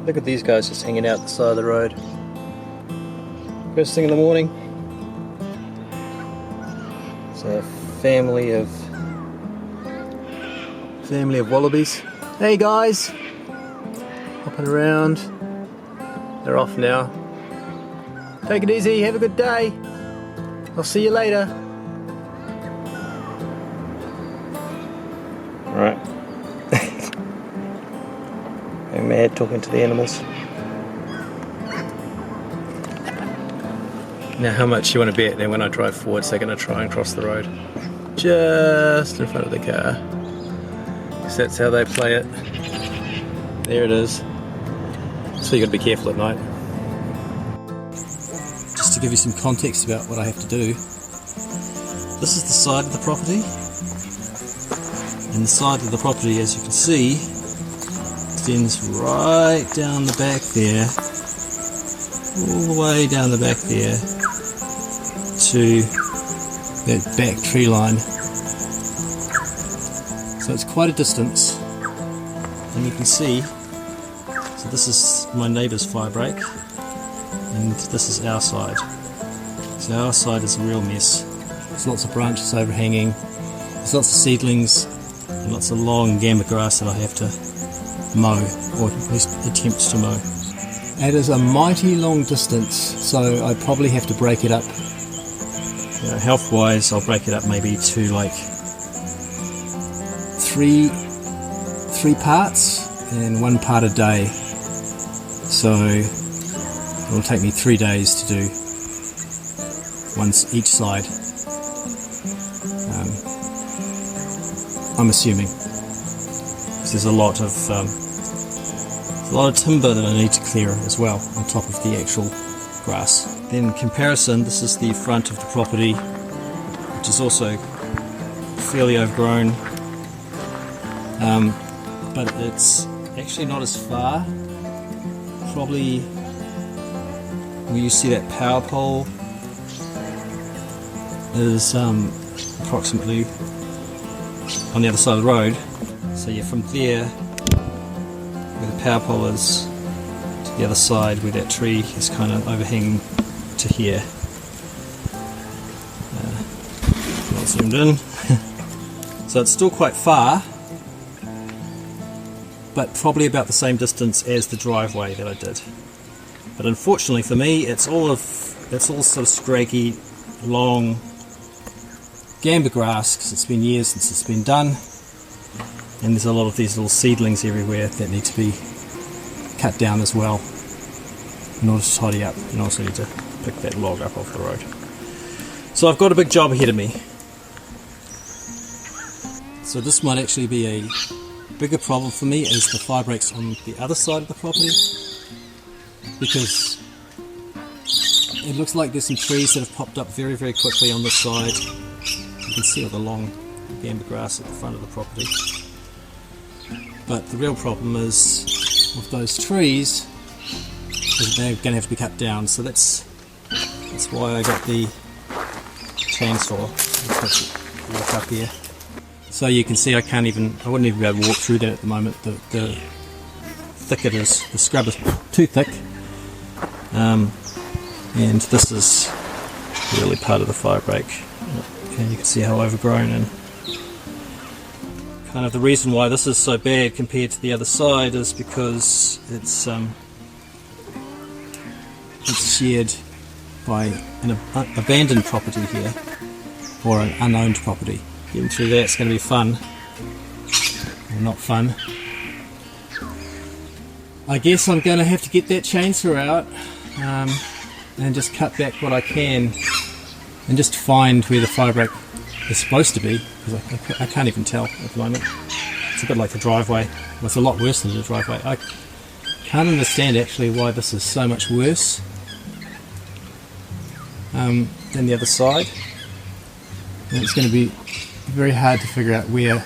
Look at these guys just hanging out the side of the road. First thing in the morning. It's a family of wallabies. Hey guys! Hopping around. They're off now. Take it easy, have a good day. I'll see you later. Alright. I'm mad talking to the animals. Now how much you want to bet then when I drive forwards they're going to try and cross the road? Just in front of the car. Because that's how they play it. There it is. So you got to be careful at night. Just to give you some context about what I have to do. This is the side of the property. And the side of the property, as you can see, extends right down the back there. All the way down the back there to that back tree line. So it's quite a distance, and you can see, so this is my neighbour's fire break, and this is our side. So our side is a real mess. There's lots of branches overhanging, there's lots of seedlings, and lots of long gamba grass that I have to mow, or at least attempt to mow. It is a mighty long distance, so I probably have to break it up. You know, health-wise, I'll break it up maybe to like three parts and 1 part a day. So it will take me 3 days to do once each side. I'm assuming, because there's a lot of timber that I need to clear as well on top of the actual grass. Then in comparison, this is the front of the property, which is also fairly overgrown, but it's actually not as far. Probably where you see that power pole is approximately on the other side of the road. So yeah, from there where the power pole is to the other side where that tree is kind of overhanging to here. Not zoomed in. So it's still quite far, but probably about the same distance as the driveway that I did. But unfortunately for me, it's all sort of scraggy, long gamba grass, because it's been years since it's been done, and there's a lot of these little seedlings everywhere that need to be cut down as well in order to tidy up, and also need to pick that log up off the road. So I've got a big job ahead of me. So this might actually be a bigger problem for me as the fire breaks on the other side of the property, because it looks like there's some trees that have popped up very, very quickly on this side. You can see all the long gamba grass at the front of the property. But the real problem is with those trees is they're going to have to be cut down. So that's why I got the chainsaw and walk up here. So you can see I wouldn't even be able to walk through that at the moment. The thick it is, the scrub is too thick. And this is really part of the fire break. And you can see how overgrown, and kind of the reason why this is so bad compared to the other side is because it's shared by an abandoned property here, or an unowned property. Getting through that's going to be fun, or not fun. I guess I'm going to have to get that chainsaw out and just cut back what I can, and just find where the fire break is supposed to be, because I can't even tell at the moment. It's a bit like the driveway. Well, it's a lot worse than the driveway. I can't understand actually why this is so much worse than the other side. And it's going to be very hard to figure out where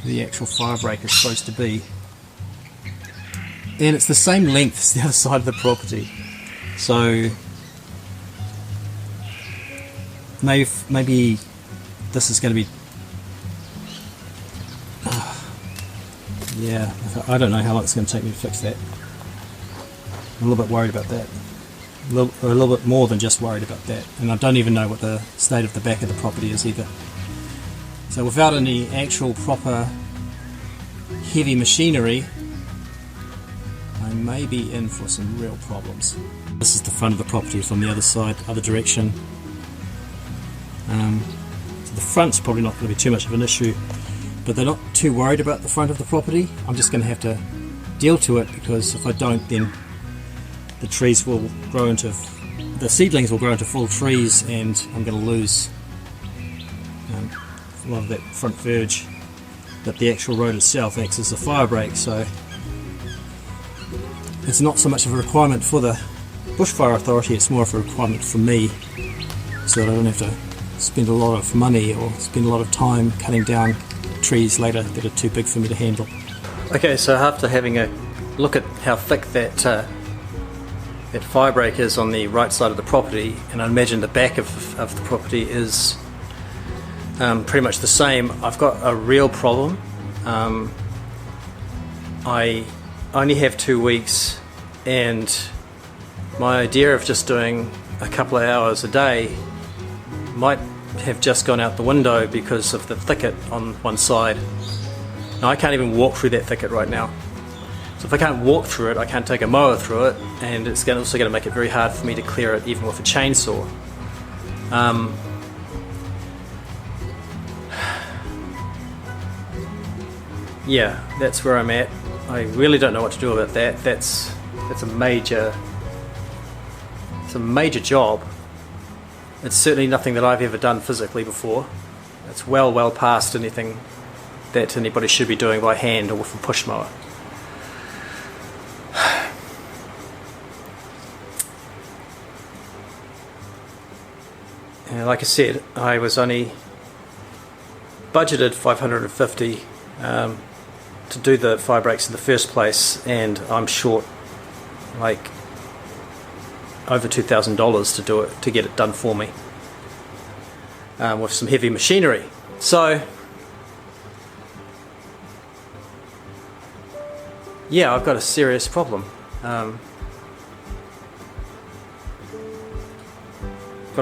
the actual fire break is supposed to be. And it's the same length as the other side of the property. So maybe this is going to be yeah, I don't know how long it's going to take me to fix that. I'm a little bit worried about that. A little bit more than just worried about that. And I don't even know what the state of the back of the property is either. So without any actual proper heavy machinery, I may be in for some real problems. This is the front of the property from the other side, other direction. So the front's probably not going to be too much of an issue, but they're not too worried about the front of the property. I'm just going to have to deal to it, because if I don't, then the trees will grow into, the seedlings will grow into full trees, and I'm going to lose a lot of that front verge. But the actual road itself acts as a fire break, so it's not so much of a requirement for the Bushfire Authority, it's more of a requirement for me, so that I don't have to spend a lot of money or spend a lot of time cutting down trees later that are too big for me to handle. Okay, so after having a look at how thick that fire break is on the right side of the property, and I imagine the back of the property is pretty much the same, I've got a real problem. I only have 2 weeks, and my idea of just doing a couple of hours a day might have just gone out the window because of the thicket on one side. Now, I can't even walk through that thicket right now. So if I can't walk through it, I can't take a mower through it, and it's also going to make it very hard for me to clear it even with a chainsaw. Yeah, that's where I'm at. I really don't know what to do about that. That's a major job. It's certainly nothing that I've ever done physically before. It's well past anything that anybody should be doing by hand or with a push mower. And like I said, I was only budgeted $550 to do the fire breaks in the first place, and I'm short like over $2,000 to do it, to get it done for me, with some heavy machinery. So yeah, I've got a serious problem. Got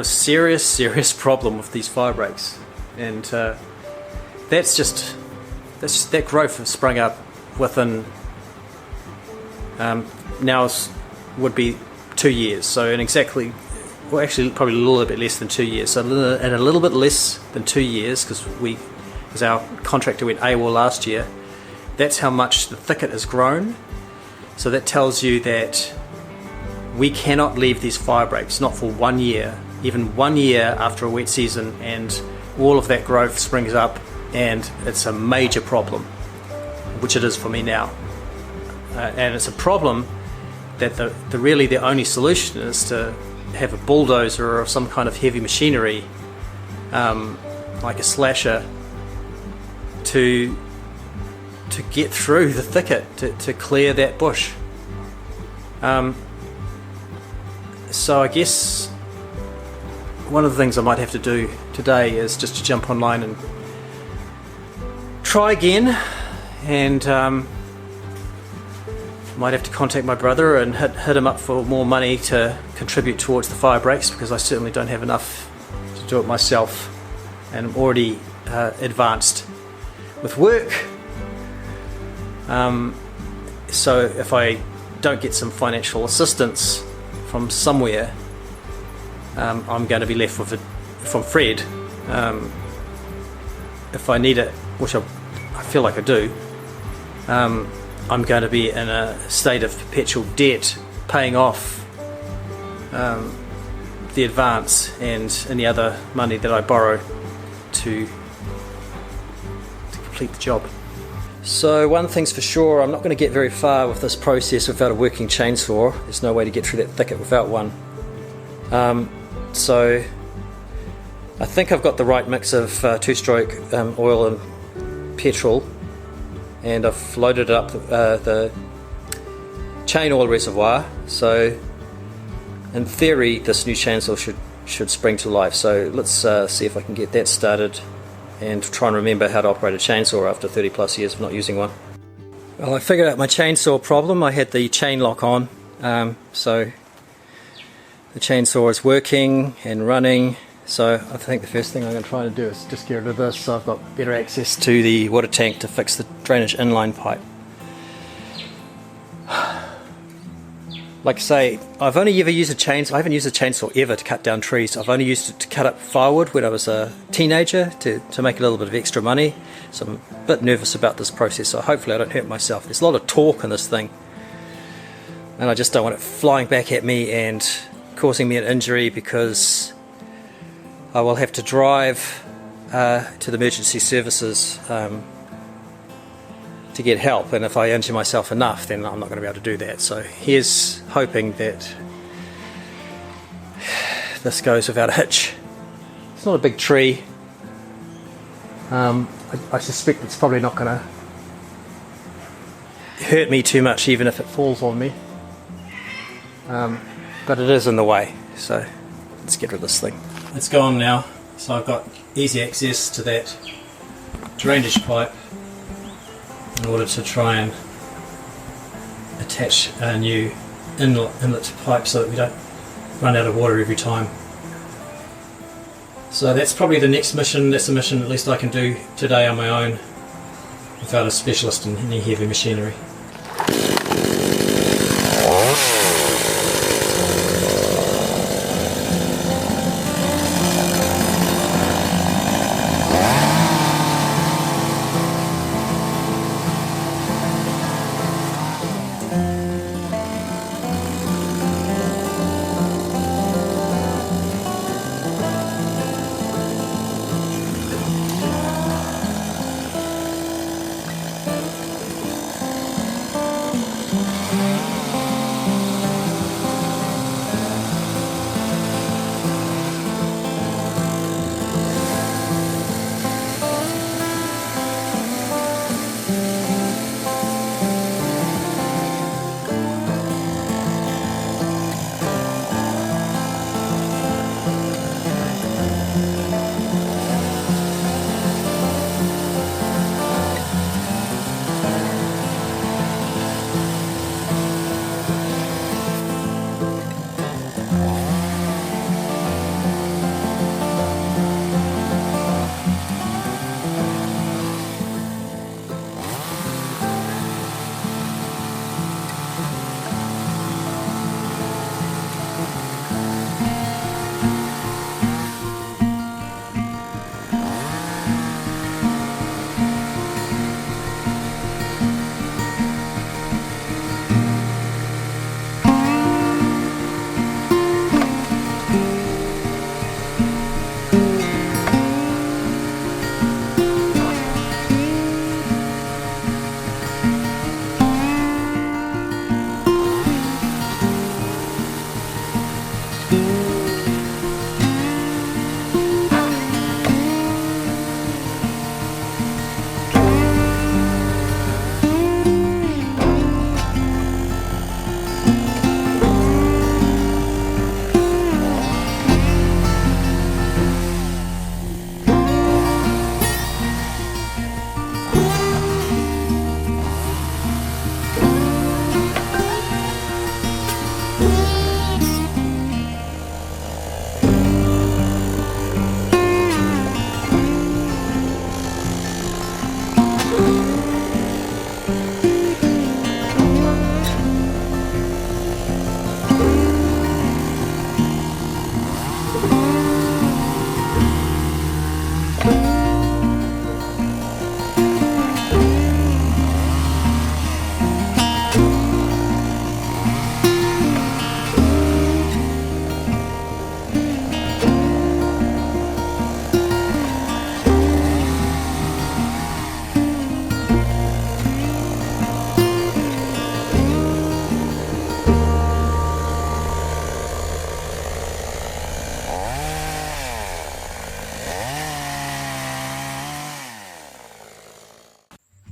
a serious problem with these fire breaks, and that growth has sprung up within now would be 2 years. So in exactly, well, actually probably a little bit less than 2 years. So in a little bit less than 2 years, because our contractor went AWOL last year. That's how much the thicket has grown. So that tells you that we cannot leave these fire breaks, not for 1 year, even 1 year after a wet season, and all of that growth springs up, and it's a major problem, which it is for me now. And it's a problem that the only solution is to have a bulldozer or some kind of heavy machinery, like a slasher, to get through the thicket, to clear that bush. So I guess one of the things I might have to do today is just to jump online and try again, and might have to contact my brother and hit him up for more money to contribute towards the fire breaks, because I certainly don't have enough to do it myself, and I'm already advanced with work. So if I don't get some financial assistance from somewhere, I'm going to be left with it from Fred. If I need it, which I feel like I do, I'm going to be in a state of perpetual debt, paying off the advance and any other money that I borrow to complete the job. So one thing's for sure, I'm not going to get very far with this process without a working chainsaw. There's no way to get through that thicket without one. So I think I've got the right mix of two-stroke oil and petrol, and I've loaded up the chain oil reservoir, so in theory this new chainsaw should spring to life. So let's see if I can get that started and try and remember how to operate a chainsaw after 30 plus years of not using one. Well, I figured out my chainsaw problem. I had the chain lock on, so the chainsaw is working and running. So I think the first thing I'm going to try to do is just get rid of this so I've got better access to the water tank to fix the drainage inline pipe. Like I say, I've only ever used a chainsaw. I haven't used a chainsaw ever to cut down trees. I've only used it to cut up firewood when I was a teenager to make a little bit of extra money. So I'm a bit nervous about this process, so hopefully I don't hurt myself. There's a lot of torque in this thing, and I just don't want it flying back at me and causing me an injury, because I will have to drive to the emergency services to get help, and if I injure myself enough, then I'm not going to be able to do that. So here's hoping that this goes without a hitch. It's not a big tree. I suspect it's probably not going to hurt me too much, even if it falls on me. But it is in the way, so let's get rid of this thing. It's gone now, so I've got easy access to that drainage pipe in order to try and attach a new inlet pipe so that we don't run out of water every time. So that's probably the next mission. That's a mission at least I can do today on my own without a specialist in any heavy machinery.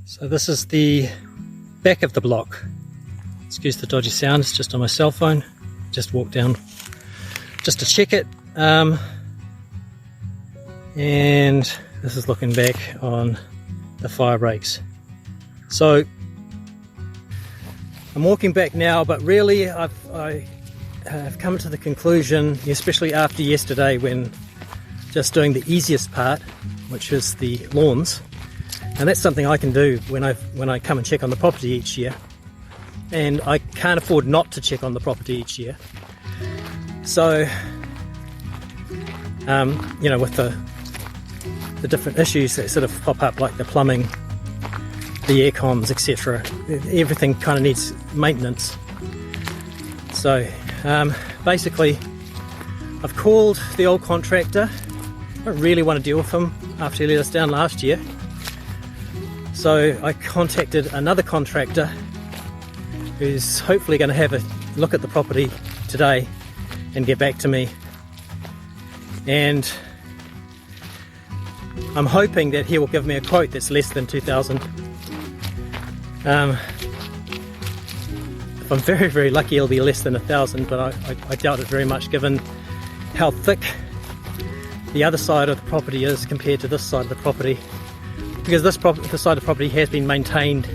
So this is the back of the block. Excuse the dodgy sound, it's just on my cell phone. Just walked down just to check it. And this is looking back on the fire breaks. So I'm walking back now, but really I've come to the conclusion, especially after yesterday when just doing the easiest part, which is the lawns, and that's something I can do when I come and check on the property each year, and I can't afford not to check on the property each year. So you know, with the different issues that sort of pop up, like the plumbing, the air cons, etc., everything kind of needs maintenance. So basically I've called the old contractor. I don't really want to deal with him after he let us down last year, so I contacted another contractor who's hopefully going to have a look at the property today and get back to me, and I'm hoping that he will give me a quote that's less than 2,000. If I'm very, very lucky, it'll be less than 1,000, but I doubt it very much, given how thick the other side of the property is compared to this side of the property, because this side of the property has been maintained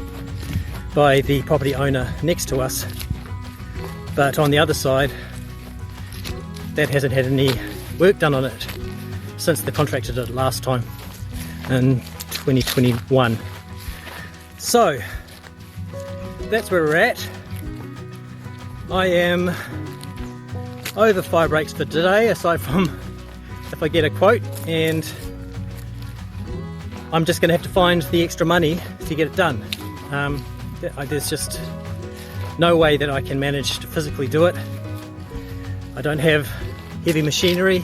by the property owner next to us, but on the other side that hasn't had any work done on it since the contractor did it last time in 2021. So that's where we're at. I am over 5 breaks for today, aside from if I get a quote, and I'm just going to have to find the extra money to get it done. There's just no way that I can manage to physically do it. I don't have heavy machinery.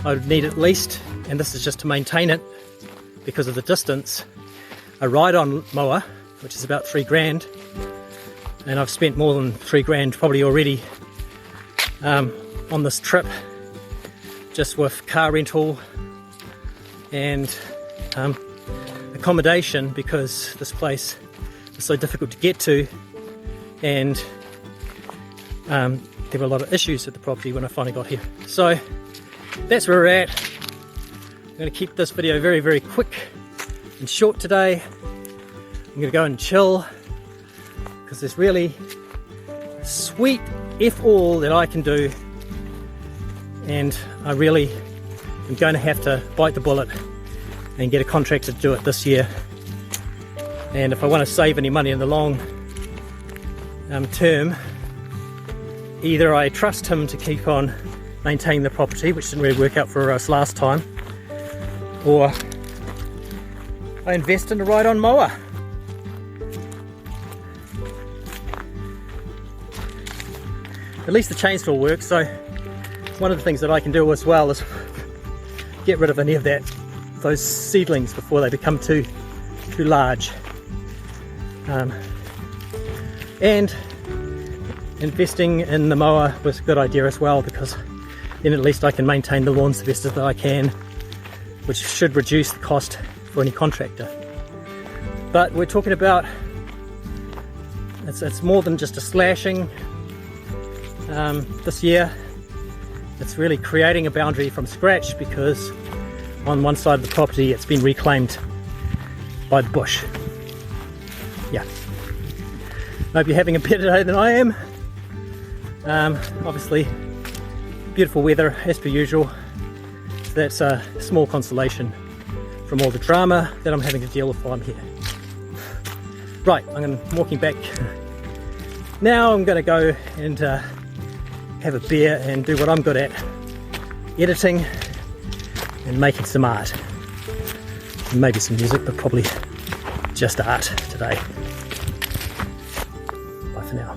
I would need at least, and this is just to maintain it because of the distance, a ride-on mower, which is about 3 grand, and I've spent more than 3 grand probably already on this trip, just with car rental and accommodation, because this place is so difficult to get to, and there were a lot of issues at the property when I finally got here. So that's where we're at. I'm going to keep this video very, very quick and short today. I'm going to go and chill, because there's really sweet F all that I can do, and I really am going to have to bite the bullet and get a contractor to do it this year. And if I want to save any money in the long term, either I trust him to keep on maintaining the property, which didn't really work out for us last time, or I invest in a ride-on mower. At least the chainsaw works, so one of the things that I can do as well is get rid of any of those seedlings before they become too large. And investing in the mower was a good idea as well, because then at least I can maintain the lawns the best that I can, which should reduce the cost for any contractor. But we're talking about, it's more than just a slashing this year. It's really creating a boundary from scratch, because on one side of the property it's been reclaimed by the bush. Yeah. I hope you're having a better day than I am. Obviously beautiful weather as per usual, so that's a small consolation from all the drama that I'm having to deal with while I'm here. Right, I'm walking back now. I'm going to go and have a beer and do what I'm good at, editing and making some art, and maybe some music, but probably just art today. Bye for now.